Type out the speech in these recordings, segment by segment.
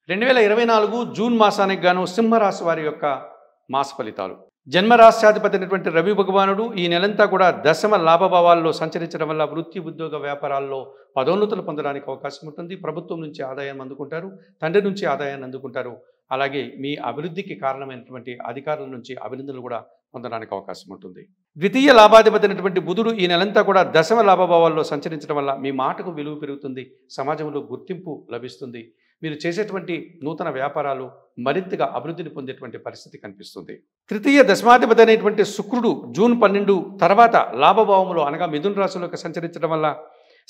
2024 June మాసానికి గాను సింహరాశి వారి యొక్క మాస ఫలితాలు. జన్మరాశ్యాధిపతి అయినటువంటి రవి భగవానుడు ఈ నెలంతా కూడా దశమ లాభభావాల్లో సంచరించడం వల్ల వృత్తి, ఉద్యోగ, వ్యాపారాల్లో పదోన్నతులు పొందడానికి అవకాశం ఉంటుంది. ప్రభుత్వం నుంచి ఆదాయాన్ని అందుకుంటారు, తండ్రి నుంచి ఆదాయాన్ని అందుకుంటారు. అలాగే మీ అభివృద్ధికి కారణమైనటువంటి అధికారుల నుంచి అభినందనలు కూడా పొందడానికి అవకాశం ఉంటుంది. ద్వితీయ లాభాధిపతి అయినటువంటి బుధుడు ఈ నెలంతా కూడా దశమ లాభభావాల్లో సంచరించడం వల్ల మీ మాటకు విలువ పెరుగుతుంది, సమాజంలో గుర్తింపు లభిస్తుంది. మీరు చేసేటువంటి నూతన వ్యాపారాలు మరింతగా అభివృద్ధిని పొందేటువంటి పరిస్థితి కనిపిస్తుంది. తృతీయ దశమాధిపతి అయినటువంటి శుక్రుడు జూన్ 12 తర్వాత లాభభావంలో అనగా మిథున రాశిలోకి సంచరించడం వల్ల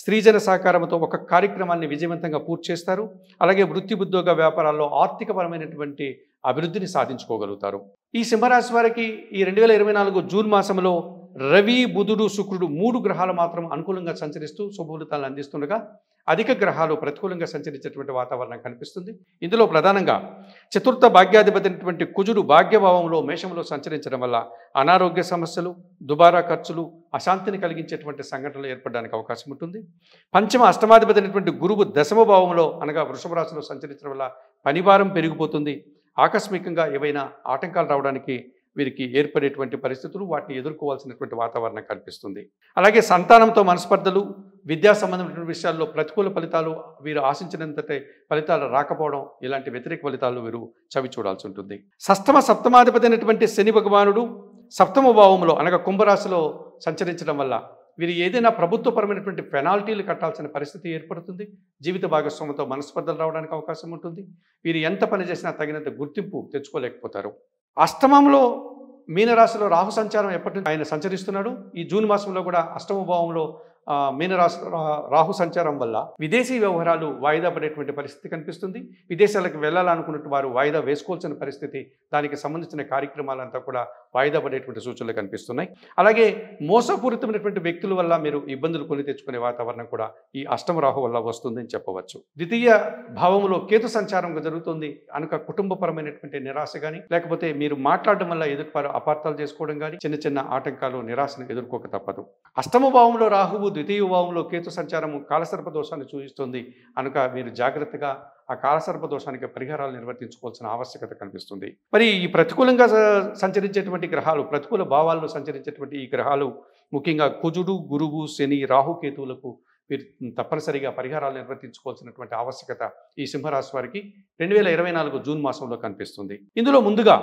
స్త్రీజన సహకారంతో ఒక కార్యక్రమాన్ని విజయవంతంగా పూర్తి చేస్తారు. అలాగే వృత్తి, ఉద్యోగ, వ్యాపారాల్లో ఆర్థికపరమైనటువంటి అభివృద్ధిని సాధించుకోగలుగుతారు. ఈ సింహరాశి వారికి ఈ 2024 జూన్ మాసంలో రవి, బుధుడు, శుక్రుడు 3 గ్రహాలు మాత్రం అనుకూలంగా సంచరిస్తూ శుభఫలితాలను అందిస్తుండగా అధిక గ్రహాలు ప్రతికూలంగా సంచరించేటువంటి వాతావరణం కనిపిస్తుంది. ఇందులో ప్రధానంగా చతుర్థ భాగ్యాధిపతి అయినటువంటి కుజుడు భాగ్యభావంలో మేషంలో సంచరించడం వల్ల అనారోగ్య సమస్యలు, దుబారా ఖర్చులు, అశాంతిని కలిగించేటువంటి సంఘటనలు ఏర్పడడానికి అవకాశం ఉంటుంది. పంచమ అష్టమాధిపతి అయినటువంటి గురువు దశమ భావంలో అనగా వృషభ రాశిలో సంచరించడం వల్ల పనిభారం పెరిగిపోతుంది. ఆకస్మికంగా ఏవైనా ఆటంకాలు రావడానికి వీరికి ఏర్పడేటువంటి పరిస్థితులు, వాటిని ఎదుర్కోవాల్సినటువంటి వాతావరణం కనిపిస్తుంది. అలాగే సంతానంతో మనస్పర్ధలు, విద్యా సంబంధమైనటువంటి విషయాల్లో ప్రతికూల ఫలితాలు, వీరు ఆశించినంతటే ఫలితాలు రాకపోవడం, ఇలాంటి వ్యతిరేక ఫలితాలు వీరు చవి చూడాల్సి ఉంటుంది. సప్తమాధిపతి అయినటువంటి శని భగవానుడు సప్తమ భావంలో అనగా కుంభరాశిలో సంచరించడం వల్ల వీరు ఏదైనా ప్రభుత్వపరమైనటువంటి పెనాల్టీలు కట్టాల్సిన పరిస్థితి ఏర్పడుతుంది. జీవిత భాగస్వామితో మనస్పర్ధలు రావడానికి అవకాశం ఉంటుంది. వీరు ఎంత పని చేసినా తగినంత గుర్తింపు తెచ్చుకోలేకపోతారు. అష్టమంలో మీనరాశిలో రాహు సంచారం ఎప్పటి నుంచి ఆయన సంచరిస్తున్నాడు. ఈ జూన్ మాసంలో కూడా అష్టమ భావంలో మీనరాశి రాహు సంచారం వల్ల విదేశీ వ్యవహారాలు వాయిదా పడేటువంటి పరిస్థితి కనిపిస్తుంది. విదేశాలకు వెళ్ళాలనుకున్నట్టు వారు వాయిదా వేసుకోవాల్సిన పరిస్థితి, దానికి సంబంధించిన కార్యక్రమాలంతా కూడా వాయిదా పడేటువంటి సూచనలు కనిపిస్తున్నాయి. అలాగే మోసపూరితమైనటువంటి వ్యక్తుల వల్ల మీరు ఇబ్బందులు కొని తెచ్చుకునే వాతావరణం కూడా ఈ అష్టమ రాహు వల్ల వస్తుందని చెప్పవచ్చు. ద్వితీయ భావంలో కేతు సంచారం జరుగుతుంది కనుక కుటుంబపరమైనటువంటి నిరాశ కానీ, లేకపోతే మీరు మాట్లాడడం వల్ల ఎదుటివారు అపార్థాలు చేసుకోవడం కానీ, చిన్న చిన్న ఆటంకాలు, నిరాశను ఎదుర్కోక తప్పదు. అష్టమ భావంలో రాహువు, ద్వితీయ భావంలో కేతు సంచారము కాలసర్ప దోషాన్ని సూచిస్తుంది కనుక మీరు జాగ్రత్తగా ఆ కాలసర్ప దోషానికి పరిహారాలు నిర్వర్తించుకోవాల్సిన ఆవశ్యకత కనిపిస్తుంది. మరి ఈ ప్రతికూలంగా సంచరించేటువంటి గ్రహాలు, ప్రతికూల భావాల్లో సంచరించేటువంటి ఈ గ్రహాలు ముఖ్యంగా కుజుడు, గురువు, శని, రాహు, కేతువులకు మీరు తప్పనిసరిగా పరిహారాలు నిర్వర్తించుకోవాల్సినటువంటి ఆవశ్యకత ఈ సింహరాశి వారికి 2024 జూన్ మాసంలో కనిపిస్తుంది. ఇందులో ముందుగా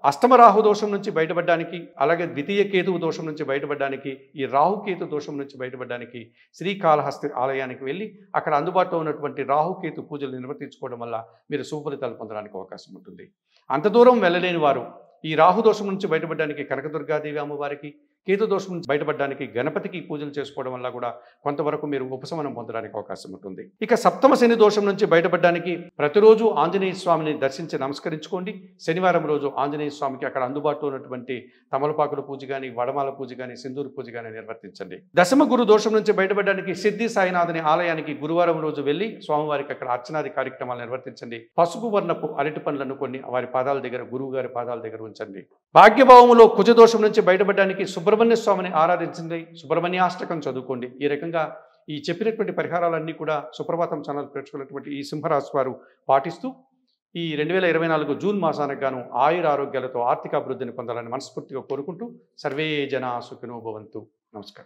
అష్టమ రాహు దోషం నుంచి బయటపడడానికి, అలాగే ద్వితీయ కేతువు దోషం నుంచి బయటపడడానికి, ఈ రాహుకేతు దోషం నుంచి బయటపడడానికి శ్రీకాళహస్తి ఆలయానికి వెళ్ళి అక్కడ అందుబాటులో ఉన్నటువంటి రాహుకేతు పూజలు నిర్వర్తించుకోవడం వల్ల మీరు శుభఫలితాలు పొందడానికి అవకాశం ఉంటుంది. అంత దూరం వెళ్ళలేని వారు ఈ రాహు దోషం నుంచి బయటపడడానికి కనకదుర్గాదేవి అమ్మవారికి, కేతు దోషం నుంచి బయటపడడానికి గణపతికి పూజలు చేసుకోవడం వల్ల కూడా కొంతవరకు మీరు ఉపశమనం పొందడానికి అవకాశం ఉంటుంది. ఇక సప్తమ శని దోషం నుంచి బయటపడడానికి ప్రతిరోజు ఆంజనేయ స్వామిని దర్శించి నమస్కరించుకోండి. శనివారం రోజు ఆంజనేయ స్వామికి అక్కడ అందుబాటులో ఉన్నటువంటి తమలపాకుల పూజ కానీ, వడమాల పూజ కానీ, సింధూరు పూజ కానీ నిర్వర్తించండి. దశమ గురు దోషం నుంచి బయటపడడానికి సిద్ధి సాయినాథుని ఆలయానికి గురువారం రోజు వెళ్ళి స్వామివారికి అక్కడ అర్చనాది కార్యక్రమాలు నిర్వర్తించండి. పసుపు వర్ణపు అరటి పండ్లను కొన్ని వారి పాదాల దగ్గర, గురువు గారి పాదాల దగ్గర ఉంచండి. భాగ్యభావములో కుజదోషం నుంచి బయటపడడానికి సుబ్రహ్మణ్య స్వామిని ఆరాధించండి. సుబ్రహ్మణ్యాష్టకం చదువుకోండి. ఈ రకంగా ఈ చెప్పినటువంటి పరిహారాలన్నీ కూడా సుప్రభాతం ఛానల్ పెట్టుకున్నటువంటి ఈ సింహరాశి వారు పాటిస్తూ ఈ 2024 జూన్ మాసానికి గాను ఆయుర ఆరోగ్యాలతో ఆర్థిక అభివృద్ధిని పొందాలని మనస్ఫూర్తిగా కోరుకుంటూ సర్వే జనా సుఖినో భవంతు. నమస్కారం.